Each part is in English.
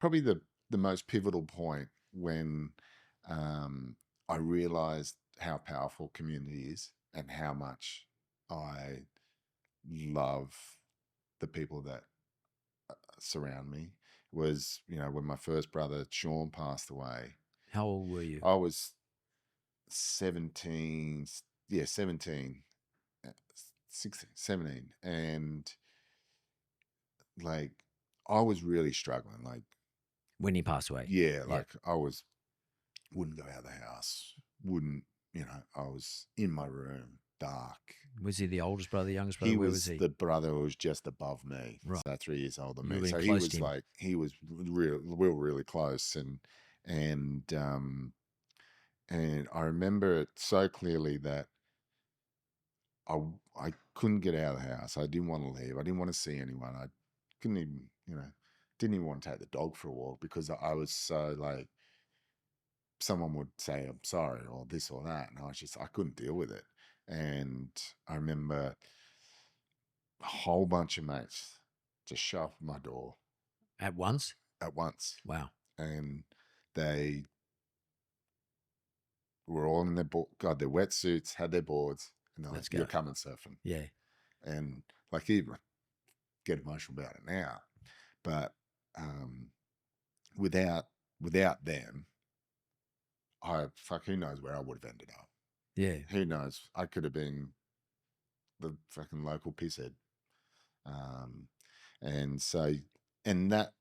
probably the most pivotal point when I realized how powerful community is and how much I love the people that surround me was, when my first brother Sean passed away. How old were you? I was 17, 17, 16, 17. And like, I was really struggling. Like, When he passed away? yeah, like wouldn't go out of the house, wouldn't, I was in my room, dark. Was he the oldest brother, the youngest brother? He Where was he? the brother who was just above me, Right. so 3 years older than You me. were So close to him. he was really close, and I remember it so clearly that I couldn't get out of the house. I didn't want to leave. I didn't want to see anyone. I couldn't even, didn't even want to take the dog for a walk because I was so like, someone would say, I'm sorry, or this or that. And I couldn't deal with it. And I remember a whole bunch of mates just show up at my door. At once? At once. Wow. And they were all in their wetsuits, had their boards, and they're like, you're coming surfing. Yeah. And like, even get emotional about it now. But without them, who knows where I would have ended up. Yeah. Who knows? I could have been the fucking local pisshead. And so, and that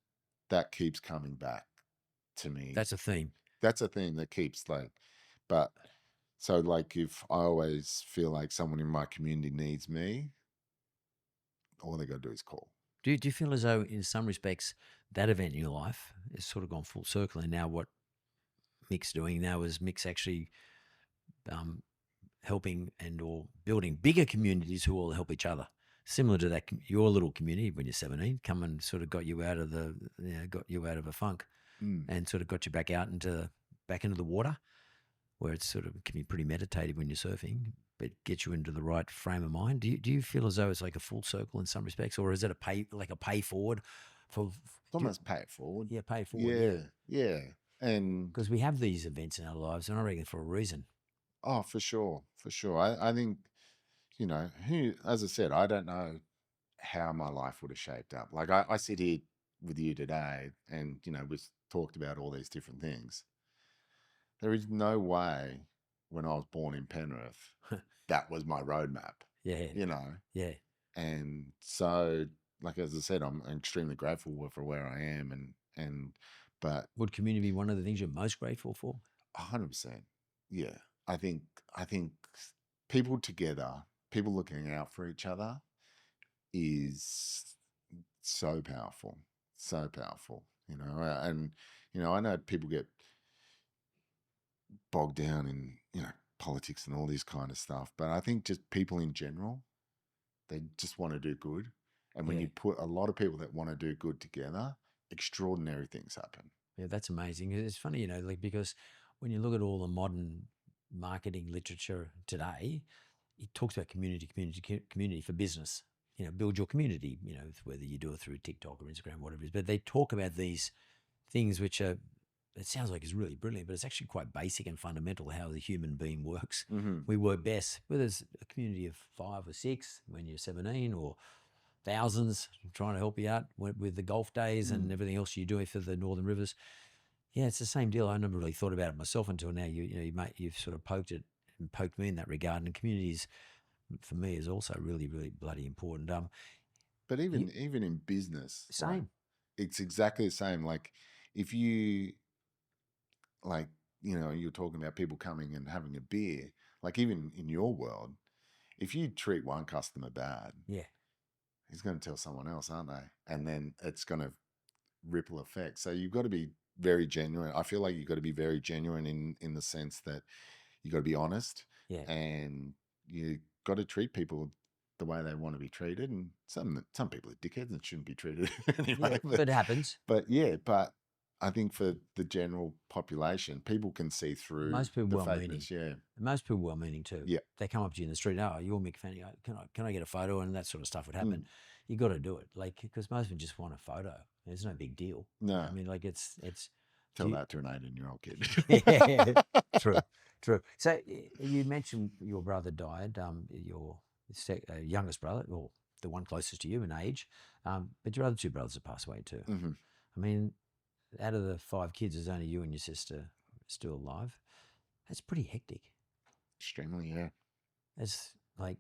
keeps coming back to me. That's a theme. That's a thing that keeps but so like if I always feel like someone in my community needs me, all they got to do is call. Do you feel as though in some respects that event in your life has sort of gone full circle, and now what Mick's doing now is Mick's actually helping and or building bigger communities who all help each other, similar to that your little community when you're 17, come and sort of got you out of a funk, and sort of got you back into the water, where it's sort of can be pretty meditative when you're surfing, but get you into the right frame of mind. Do you feel as though it's like a full circle in some respects, or is it a pay forward? It's almost pay it forward. Yeah, pay it forward. Yeah. And because we have these events in our lives, and I reckon for a reason. Oh, for sure. I think, as I said, I don't know how my life would have shaped up. Like I sit here with you today and, we've talked about all these different things. There is no way when I was born in Penrith, that was my roadmap. Yeah. Yeah. And so, like, as I said, I'm extremely grateful for where I am but would community be one of the things you're most grateful for? 100%. Yeah. I think people together, people looking out for each other is so powerful, and, I know people get bogged down in, politics and all this kind of stuff, but I think just people in general, they just want to do good. And when you put a lot of people that want to do good together, extraordinary things happen. Yeah, that's amazing. It's funny, because when you look at all the modern marketing literature today, it talks about community for business. Build your community, whether you do it through TikTok or Instagram, whatever it is. But they talk about these things which are, it sounds like it's really brilliant, but it's actually quite basic and fundamental how the human being works. Mm-hmm. We work best, whether it's a community of 5 or 6 when you're 17 or thousands trying to help you out with the golf days and everything else you do for the Northern Rivers. Yeah, it's the same deal. I never really thought about it myself until now. You've sort of poked me in that regard. And communities, for me, is also really, really bloody important. But even in business, same. Right, it's exactly the same. Like if you, you're talking about people coming and having a beer. Like even in your world, if you treat one customer bad, yeah, he's going to tell someone else, aren't they? And then it's going to ripple effect. So you've got to be very genuine. I feel like you've got to be very genuine in the sense that you've got to be honest. Yeah. And you got to treat people the way they want to be treated. And some people are dickheads and shouldn't be treated anyway. Yeah, but it happens. But I think for the general population, people can see through most people well-meaning. Yeah. Most people well-meaning too. Yeah. They come up to you in the street, oh, you're Mick Fanning, can I get a photo? And that sort of stuff would happen. You got to do it, because most of them just want a photo. It's no big deal. No. I mean, like it's. Tell that to an 18-year-old kid. Yeah, true. So you mentioned your brother died, your youngest brother, or the one closest to you in age, but your other two brothers have passed away too. Hmm. I mean, out of the 5 kids, there's only you and your sister still alive. That's pretty hectic. Extremely, yeah. It's like,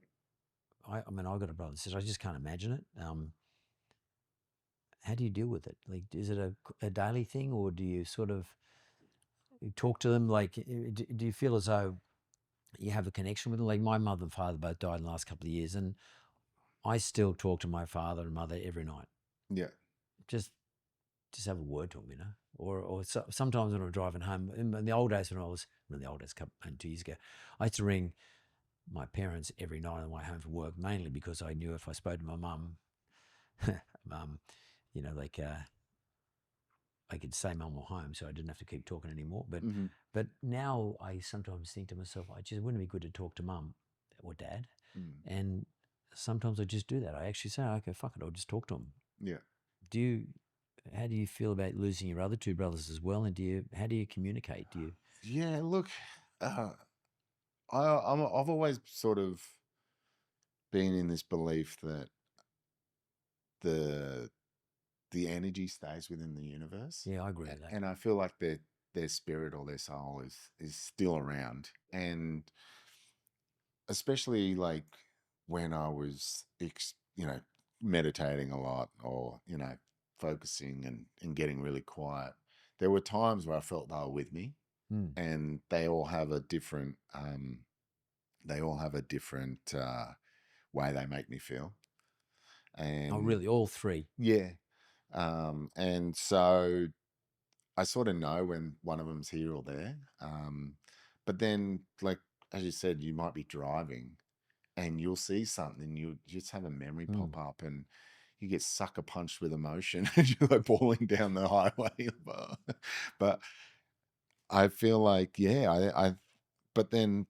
I mean, I've got a brother and sister. I just can't imagine it. How do you deal with it? Like, is it a daily thing, or do you sort of talk to them? Like, do you feel as though you have a connection with them? Like, my mother and father both died in the last couple of years, and I still talk to my father and mother every night. Yeah. Just have a word to them, you know. Or sometimes when I'm driving home, in the old days when I was, in the old days, 2 years ago, I used to ring my parents every night on the way home from work, mainly because I knew if I spoke to my mum, you know, like I could say mum or home, so I didn't have to keep talking anymore. Hmm. But now I sometimes think to myself, I just wouldn't it be good to talk to mum or dad, Mm. and sometimes I just do that. I actually say, okay, fuck it, I'll just talk to them. Yeah. How do you feel about losing your other two brothers as well? And how do you communicate? Do you? Yeah. Look, uh, I've always sort of been in this belief that the the energy stays within the universe, Yeah, I agree with that. and I feel like their spirit or their soul is still around, and especially like when I was meditating a lot, or focusing and getting really quiet, there were times where I felt they were with me, Mm. and they all have a different way they make me feel. Oh, And really? All three? yeah, and so I sort of know when one of them's here or there. But then, like as you said, you might be driving and you'll see something, you just have a memory Mm. pop up, and you get sucker punched with emotion, and you're like bawling down the highway. But I feel like, yeah, but then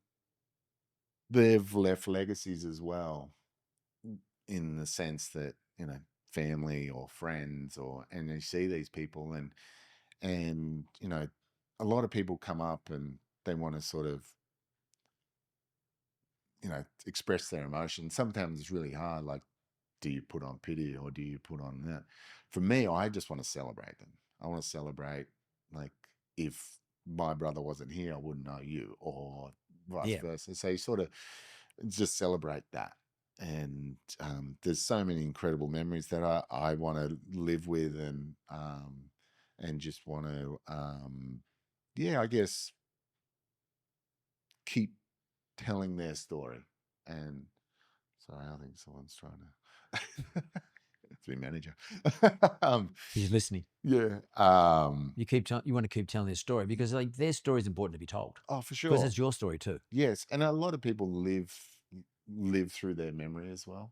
they've left legacies as well, in the sense that, family or friends, and you see these people, and a lot of people come up and they want to sort of express their emotions. Sometimes it's really hard, like, do you put on pity or do you put on that? For me, I just want to celebrate them. I want to celebrate, like, if my brother wasn't here, I wouldn't know you, or vice Yeah. versa. So you sort of just celebrate that. And there's so many incredible memories that I want to live with, and just want to, yeah, I guess, keep telling their story. And sorry, I think someone's trying to it's be manager. um, He's listening. yeah. You want to keep telling their story because like their story is important to be told Oh, for because sure. it's your story too. Yes, and a lot of people live through their memory as well.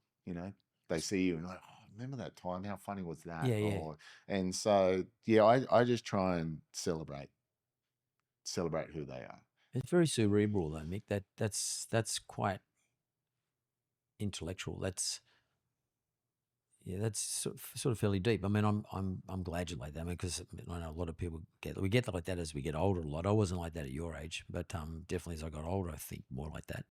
They see you and like, oh, remember that time? How funny was that? Yeah, yeah. And so yeah, I just try and celebrate who they are. It's very cerebral though, Mick. That's quite intellectual. That's sort of fairly deep. I mean, I'm glad you like that. I mean, because I know a lot of people get like that as we get older a lot. I wasn't like that at your age, but definitely as I got older, I think more like that.